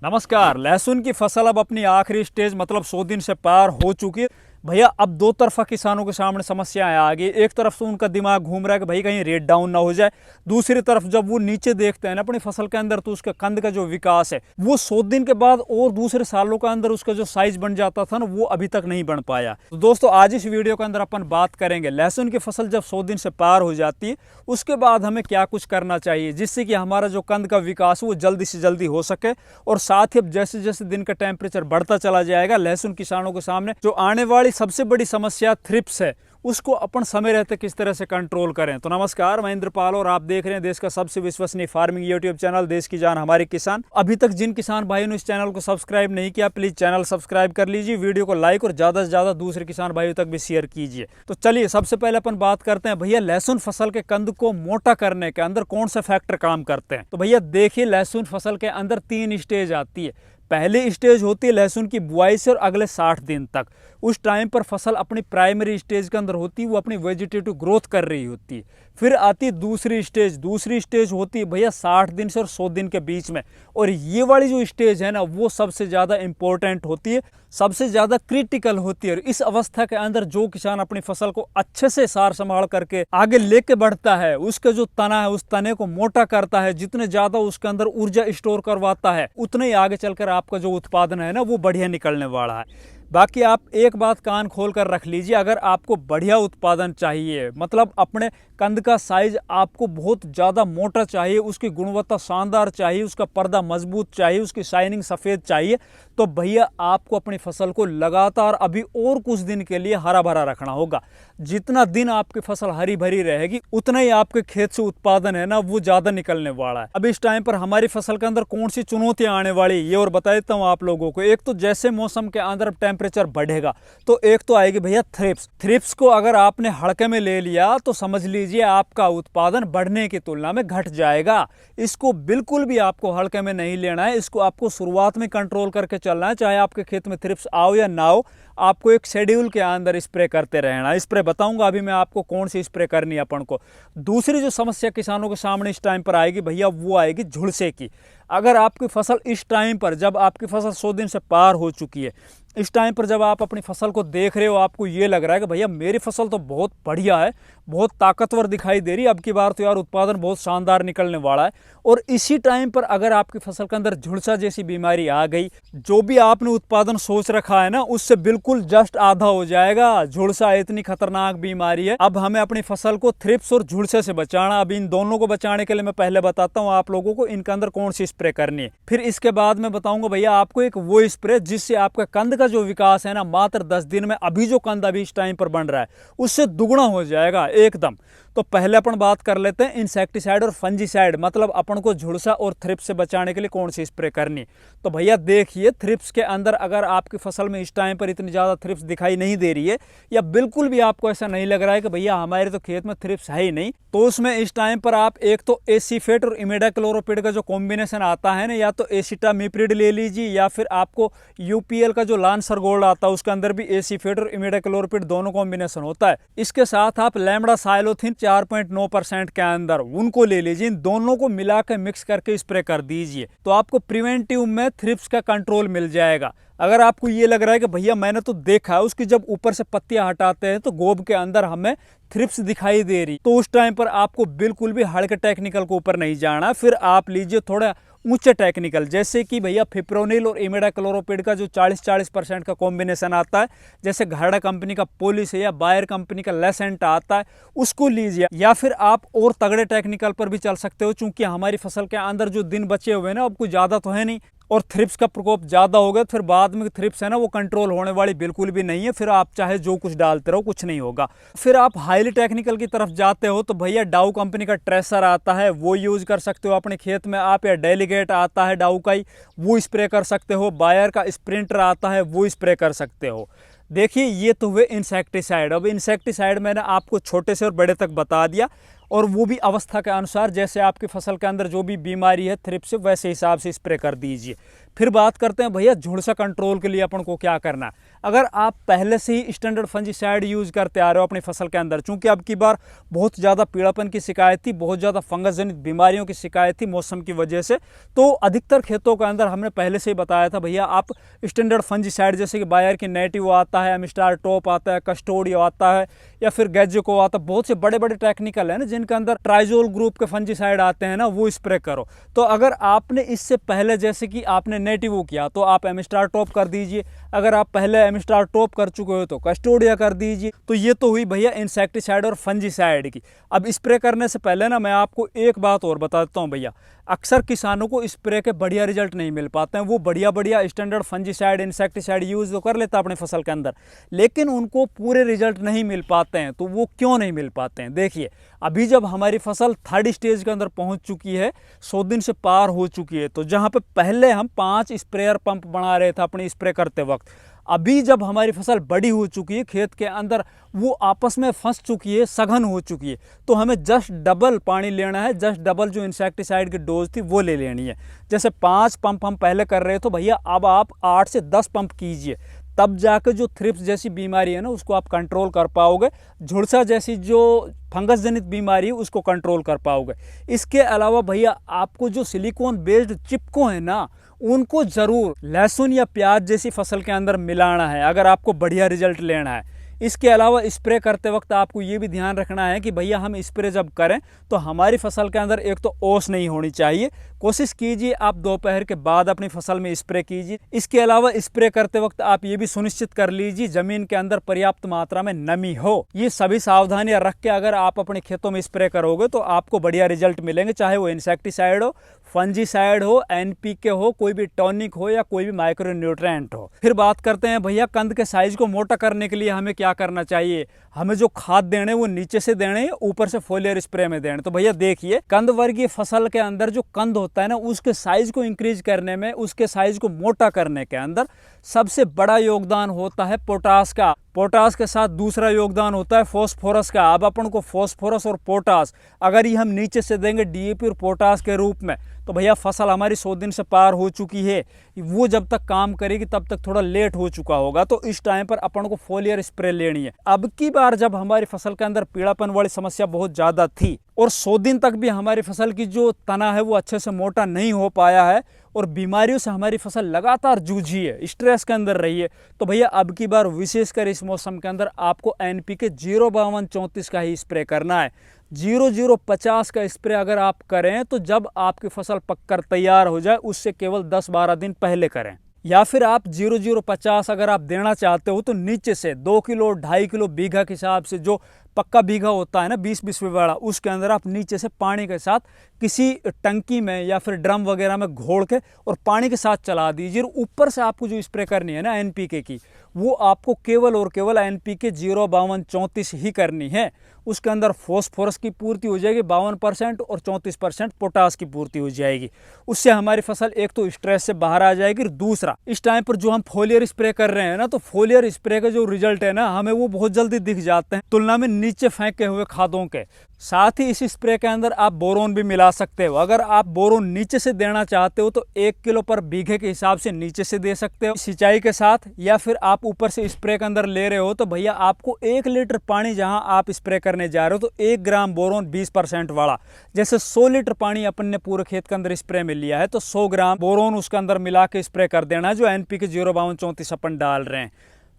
नमस्कार। लहसुन की फसल अब अपनी आखिरी स्टेज मतलब 100 दिन से पार हो चुकी है। भैया अब दो तरफा किसानों के सामने समस्याएं आ गई। एक तरफ से उनका दिमाग घूम रहा है कि भाई कहीं रेट डाउन ना हो जाए। दूसरी तरफ जब वो नीचे देखते हैं ना अपनी फसल के अंदर, तो उसके कंद का जो विकास है वो 100 दिन के बाद और दूसरे सालों के अंदर उसका जो साइज बन जाता था ना, वो अभी तक नहीं बन पाया। तो दोस्तों आज इस वीडियो के अंदर अपन बात करेंगे लहसुन की फसल जब 100 दिन से पार हो जाती है उसके बाद हमें क्या कुछ करना चाहिए जिससे कि हमारा जो कंद का विकास वो जल्दी से जल्दी हो सके। और साथ ही अब जैसे जैसे दिन का टेम्परेचर बढ़ता चला जाएगा, लहसुन किसानों के सामने जो आने वाली सबसे बड़ी समस्या थ्रिप्स है उसको अपन समय रहते किस तरह से कंट्रोल करें। तो नमस्कार, मैं इंद्रपाल और आप देख रहे हैं देश का सबसे विश्वसनीय फार्मिंग यूट्यूब चैनल देश की जान हमारे किसान। अभी तक जिन किसान भाइयों ने इस चैनल को सब्सक्राइब नहीं किया प्लीज चैनल सब्सक्राइब कर लीजिए, वीडियो को लाइक और ज्यादा से ज्यादा दूसरे किसान भाइयों तक भी शेयर कीजिए। तो चलिए सबसे पहले अपन बात करते हैं भैया लहसुन फसल के कंद को मोटा करने के अंदर कौन से फैक्टर काम करते हैं। तो भैया देखिए लहसुन फसल के अंदर 3 स्टेज आती है। पहली स्टेज होती है लहसुन की बुआई से और अगले 60 दिन तक। उस टाइम पर फसल अपनी प्राइमरी स्टेज के अंदर होती है, वो अपनी वेजिटेटिव ग्रोथ कर रही होती है। फिर आती है दूसरी स्टेज होती है भैया 60 दिन से और 100 दिन के बीच में। और ये वाली जो स्टेज है ना वो सबसे ज़्यादा इंपॉर्टेंट होती है, सबसे ज़्यादा क्रिटिकल होती है। और इस अवस्था के अंदर जो किसान अपनी फसल को अच्छे से सार संभाल करके आगे लेके बढ़ता है, उसका जो तना है उस तने को मोटा करता है, जितने ज़्यादा उसके अंदर ऊर्जा स्टोर करवाता है उतने ही आगे चलकर आपका जो उत्पादन है ना वो बढ़िया निकलने वाला है। बाकी आप एक बात कान खोल कर रख लीजिए, अगर आपको बढ़िया उत्पादन चाहिए मतलब अपने कंद का साइज आपको बहुत ज़्यादा मोटा चाहिए, उसकी गुणवत्ता शानदार चाहिए, उसका पर्दा मजबूत चाहिए, उसकी शाइनिंग सफ़ेद चाहिए, तो भैया आपको अपनी फसल को लगातार अभी और कुछ दिन के लिए हरा भरा रखना होगा। जितना दिन आपकी फसल हरी भरी रहेगी उतना ही आपके खेत से उत्पादन है ना वो ज़्यादा निकलने वाला है। अब इस टाइम पर हमारी फसल के अंदर कौन सी चुनौतियाँ आने वाली ये और बता देता हूँ आप लोगों को। एक तो जैसे मौसम के अंदर टेम्परेचर बढ़ेगा तो एक तो आएगी भैया थ्रिप्स को अगर आपने हड़के में ले लिया तो समझ लीजिए आपका उत्पादन बढ़ने की तुलना में घट जाएगा। इसको बिल्कुल भी आपको हड़के में नहीं लेना है, इसको आपको शुरुआत में कंट्रोल करके चलना है। चाहे आपके खेत में थ्रिप्स आओ या ना हो, आपको एक शेड्यूल के अंदर स्प्रे करते रहना। स्प्रे बताऊंगा अभी मैं आपको कौन सी स्प्रे करनी है अपन को। दूसरी जो समस्या किसानों के सामने इस टाइम पर आएगी भैया वो आएगी झुलसे की। अगर आपकी फसल इस टाइम पर जब आपकी फसल 100 दिन से पार हो चुकी है, इस टाइम पर जब आप अपनी फसल को देख रहे हो आपको ये लग रहा है कि भैया मेरी फसल तो बहुत बढ़िया है, बहुत ताकतवर दिखाई दे रही है, अब की बार तो यार उत्पादन बहुत शानदार निकलने वाला है, और इसी टाइम पर अगर आपकी फसल के अंदर झुलसा जैसी बीमारी आ गई, जो भी आपने उत्पादन सोच रखा है ना उससे बिल्कुल जस्ट आधा हो जाएगा। झुलसा इतनी खतरनाक बीमारी है। अब हमें अपनी फसल को थ्रिप्स और झुलसे से बचाना। अब इन दोनों को बचाने के लिए मैं पहले बताता हूँ आप लोगों को इनके अंदर कौन सी स्प्रे करनी है, फिर इसके बाद मैं बताऊंगा भैया आपको एक वो स्प्रे जिससे आपका कंद का जो विकास है ना मात्र 10 दिन में अभी जो कंद अभी इस टाइम पर बन रहा है उससे दुगुना हो जाएगा एकदम। तो पहले अपन बात कर लेते हैं इंसेक्टिसाइड और फंजीसाइड, मतलब अपन को झुलसा और थ्रिप्स से बचाने के लिए कौन सी स्प्रे करनी। तो भैया देखिए थ्रिप्स के अंदर अगर आपकी फसल में इस टाइम पर इतनी ज़्यादा थ्रिप्स दिखाई नहीं दे रही है या बिल्कुल भी आपको ऐसा नहीं लग रहा है कि भैया हमारे तो खेत में थ्रिप्स है ही नहीं, तो उसमें इस टाइम पर आप एक तो एसीफेट और इमिडाक्लोरोपिड का जो कॉम्बिनेशन आता है ना, या तो एसिटामिप्रिड ले लीजिए या फिर आपको यूपीएल का जो लांसर गोल्ड आता है उसके अंदर भी एसीफेट और इमिडाक्लोरोपिड दोनों कॉम्बिनेशन होता है। इसके साथ आप लैम्बडा साइलोथिन 4.9% के अंदर उनको ले लीजिए। इन दोनों को मिला के मिक्स करके स्प्रे कर दीजिए तो आपको प्रिवेंटिव में थ्रिप्स का कंट्रोल मिल जाएगा। अगर आपको ये लग रहा है कि भैया मैंने तो देखा है उसकी जब ऊपर से पत्तियां हटाते हैं तो गोब के अंदर हमें थ्रिप्स दिखाई दे रही, तो उस टाइम पर आपको बिल्कुल भी हल्के टेक्निकल के ऊपर नहीं जाना। फिर आप लीजिए थोड़ा ऊंचे टेक्निकल, जैसे कि भैया फिप्रोनिल और इमिडाक्लोरोपिड का जो 40% का कॉम्बिनेशन आता है, जैसे घरडा कंपनी का पोलिस है या बायर कंपनी का लेसेंट आता है उसको लीजिए। या फिर आप और तगड़े टेक्निकल पर भी चल सकते हो, चूंकि हमारी फसल के अंदर जो दिन बचे हुए हैं ना अब कुछ ज़्यादा तो है नहीं और थ्रिप्स का प्रकोप ज़्यादा हो गया, फिर बाद में थ्रिप्स है ना वो कंट्रोल होने वाली बिल्कुल भी नहीं है। फिर आप चाहे जो कुछ डालते रहो कुछ नहीं होगा। फिर आप हाईली टेक्निकल की तरफ जाते हो तो भैया डाउ कंपनी का ट्रेसर आता है वो यूज कर सकते हो अपने खेत में आप, या डेलीगेट आता है डाउ का ही वो स्प्रे कर सकते हो, बायर का स्प्रिंटर आता है वो स्प्रे कर सकते हो। देखिए ये तो हुए इंसेक्टिसाइड। अब इंसेक्टिसाइड मैंने आपको छोटे से और बड़े तक बता दिया, और वो भी अवस्था के अनुसार, जैसे आपकी फसल के अंदर जो भी बीमारी है थ्रिप्स से वैसे हिसाब से स्प्रे कर दीजिए। फिर बात करते हैं भैया झुलसा कंट्रोल के लिए अपन को क्या करना है। अगर आप पहले से ही स्टैंडर्ड फंजीसाइड यूज करते आ रहे हो अपनी फसल के अंदर, चूंकि अब की बार बहुत ज़्यादा पीड़ापन की शिकायत थी, बहुत ज़्यादा फंगस जनित बीमारियों की शिकायत थी मौसम की वजह से, तो अधिकतर खेतों के अंदर हमने पहले से ही बताया था भैया आप स्टैंडर्ड फंजीसाइड जैसे कि बायर की नेटिव आता है, एमिस्टार टॉप आता है, कस्टोडियो आता है, या फिर गैजेको आता है, बहुत से बड़े बड़े टेक्निकल है ना जिनके अंदर ट्राइजोल ग्रुप के फंजीसाइड आते हैं ना, वो स्प्रे करो। तो अगर आपने इससे पहले जैसे कि आपने नेटिव किया तो आप एमिस्टार टॉप कर दीजिए, अगर आप पहले एमिस्टार टॉप कर चुके हो तो कस्टोडिया कर दीजिए। तो ये तो हुई भैया इंसेक्टिसाइड और फंजीसाइड की। अब स्प्रे करने से पहले ना मैं आपको एक बात और बता देता हूँ भैया, अक्सर किसानों को स्प्रे के बढ़िया रिजल्ट नहीं मिल पाते हैं। वो बढ़िया बढ़िया स्टैंडर्ड फंजीसाइड इंसेक्टिसाइड यूज तो कर लेता अपनी फसल के अंदर, लेकिन उनको पूरे रिजल्ट नहीं मिल पाते हैं। तो वो क्यों नहीं मिल पाते हैं? देखिए, अभी जब हमारी फसल 3rd स्टेज के अंदर पहुंच चुकी है, 100 दिन से पार हो चुकी है, तो जहां पे पहले हम 5 स्प्रेयर पंप बना रहे थे अपनी स्प्रे करते वक्त, अभी जब हमारी फसल बड़ी हो चुकी है, खेत के अंदर वो आपस में फंस चुकी है, सघन हो चुकी है, तो हमें जस्ट डबल पानी लेना है, जस्ट डबल जो इंसेक्टिसाइड की डोज थी वो ले लेनी है। जैसे 5 पंप हम पहले कर रहे थे, तो भैया अब आप 8 से 10 पंप कीजिए, तब जाकर जो थ्रिप्स जैसी बीमारी है ना उसको आप कंट्रोल कर पाओगे, झुलसा जैसी जो फंगस जनित बीमारी है उसको कंट्रोल कर पाओगे। इसके अलावा भैया आपको जो सिलिकॉन बेस्ड चिपको है ना, उनको ज़रूर लहसुन या प्याज जैसी फसल के अंदर मिलाना है अगर आपको बढ़िया रिजल्ट लेना है। इसके अलावा स्प्रे करते वक्त आपको ये भी ध्यान रखना है कि भैया हम स्प्रे जब करें तो हमारी फसल के अंदर एक तो ओस नहीं होनी चाहिए, कोशिश कीजिए आप दोपहर के बाद अपनी फसल में स्प्रे कीजिए। इसके अलावा स्प्रे करते वक्त आप ये भी सुनिश्चित कर लीजिए ज़मीन के अंदर पर्याप्त मात्रा में नमी हो। ये सभी सावधानियां रख के अगर आप अपने खेतों में स्प्रे करोगे तो आपको बढ़िया रिजल्ट मिलेंगे, चाहे वो इंसेक्टिसाइड हो, फंजीसाइड हो, एनपीके हो, कोई भी टॉनिक हो या कोई भी माइक्रो न्यूट्रिएंट हो। फिर बात करते हैं भैया कंद के साइज को मोटा करने के लिए हमें क्या करना चाहिए। हमें जो खाद देने वो नीचे से देने, ऊपर से फोलियर स्प्रे में देने। तो भैया देखिए, कंद वर्गीय फसल के अंदर जो कंद होता है ना, उसके साइज को इंक्रीज करने में, उसके साइज को मोटा करने के अंदर सबसे बड़ा योगदान होता है पोटास का। पोटास के साथ दूसरा योगदान होता है फॉस्फोरस का। अब अपन को फॉस्फोरस और पोटास अगर ये हम नीचे से देंगे डीएपी और पोटास के रूप में, तो भैया फसल हमारी 100 दिन से पार हो चुकी है, वो जब तक काम करेगी तब तक थोड़ा लेट हो चुका होगा। तो इस टाइम पर अपन को फोलियर स्प्रे लेनी है। अब की बार जब हमारी फसल के अंदर पीड़ापन वाली समस्या बहुत ज़्यादा थी और 100 दिन तक भी हमारी फसल की जो तना है वो अच्छे से मोटा नहीं हो पाया है और बीमारियों से हमारी फसल लगातार जूझी है, स्ट्रेस के अंदर रही है, तो भैया अब की बार विशेषकर इस मौसम के अंदर आपको एनपीके 05234 का ही स्प्रे करना है। 0050 का स्प्रे अगर आप करें तो जब आपकी फसल पककर तैयार हो जाए उससे केवल 10-12 दिन पहले करें। या फिर आप 0050 अगर आप देना चाहते हो तो नीचे से 2 किलो 2.5 किलो बीघा के हिसाब से जो पक्का बीघा होता है ना 20-20 वाला, उसके अंदर आप नीचे से पानी के साथ किसी टंकी में या फिर ड्रम वगैरह में घोल के और पानी के साथ चला दीजिए। ऊपर से आपको जो स्प्रे करनी है ना एनपीके की, वो आपको केवल और केवल एनपीके 05234 ही करनी है। उसके अंदर फॉस्फोरस की पूर्ति हो जाएगी 52% और 34% पोटास की पूर्ति हो जाएगी। उससे हमारी फसल एक तो स्ट्रेस से बाहर आ जाएगी, दूसरा इस टाइम पर जो हम फोलियर स्प्रे कर रहे हैं ना, तो फोलियर स्प्रे का जो रिजल्ट है ना हमें वो बहुत जल्दी दिख जाते हैं तुलना में नीचे फेंके हुए खादों के। साथ ही इस स्प्रे के अंदर आप बोरोन भी मिला सकते हो। अगर आप बोरोन नीचे से देना चाहते हो तो 1 किलो पर बीघे के हिसाब से नीचे से दे सकते हो सिंचाई के साथ, या फिर आप ऊपर से स्प्रे के अंदर ले रहे हो तो भैया आपको 1 लीटर पानी जहां आप स्प्रे करने जा रहे हो तो 1 ग्राम बोरोन 20% वाला, जैसे 100 लीटर पानी अपन ने पूरे खेत के अंदर स्प्रे में लिया है तो 100 ग्राम बोरोन उसके अंदर मिला के स्प्रे कर देना है, जो एनपीके 05234 अपन डाल रहे हैं।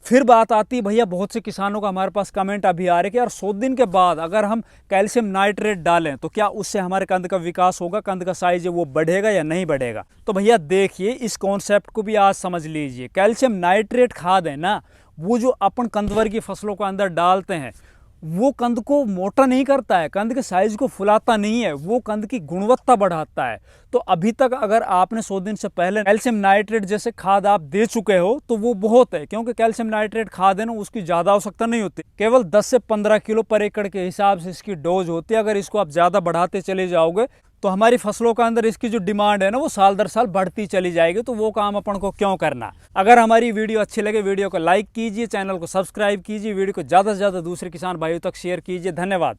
फिर बात आती है भैया, बहुत से किसानों का हमारे पास कमेंट अभी आ रहे कि यार 100 दिन के बाद अगर हम कैल्शियम नाइट्रेट डालें तो क्या उससे हमारे कंद का विकास होगा, कंद का साइज है वो बढ़ेगा या नहीं बढ़ेगा। तो भैया देखिए, इस कॉन्सेप्ट को भी आज समझ लीजिए। कैल्शियम नाइट्रेट खाद है ना, वो जो अपन कंदवर की फसलों के अंदर डालते हैं वो कंद को मोटा नहीं करता है, कंद के साइज को फुलाता नहीं है, वो कंद की गुणवत्ता बढ़ाता है। तो अभी तक अगर आपने 100 दिन से पहले कैल्शियम नाइट्रेट जैसे खाद आप दे चुके हो तो वो बहुत है, क्योंकि कैल्शियम नाइट्रेट खाद है ना उसकी ज़्यादा आवश्यकता नहीं होती, केवल 10 से 15 किलो पर एकड़ के हिसाब से इसकी डोज होती है। अगर इसको आप ज़्यादा बढ़ाते चले जाओगे तो हमारी फसलों का अंदर इसकी जो डिमांड है ना वो साल दर साल बढ़ती चली जाएगी। तो वो काम अपन को क्यों करना। अगर हमारी वीडियो अच्छी लगे वीडियो को लाइक कीजिए, चैनल को सब्सक्राइब कीजिए, वीडियो को ज़्यादा से ज़्यादा दूसरे किसान भाइयों तक शेयर कीजिए। धन्यवाद।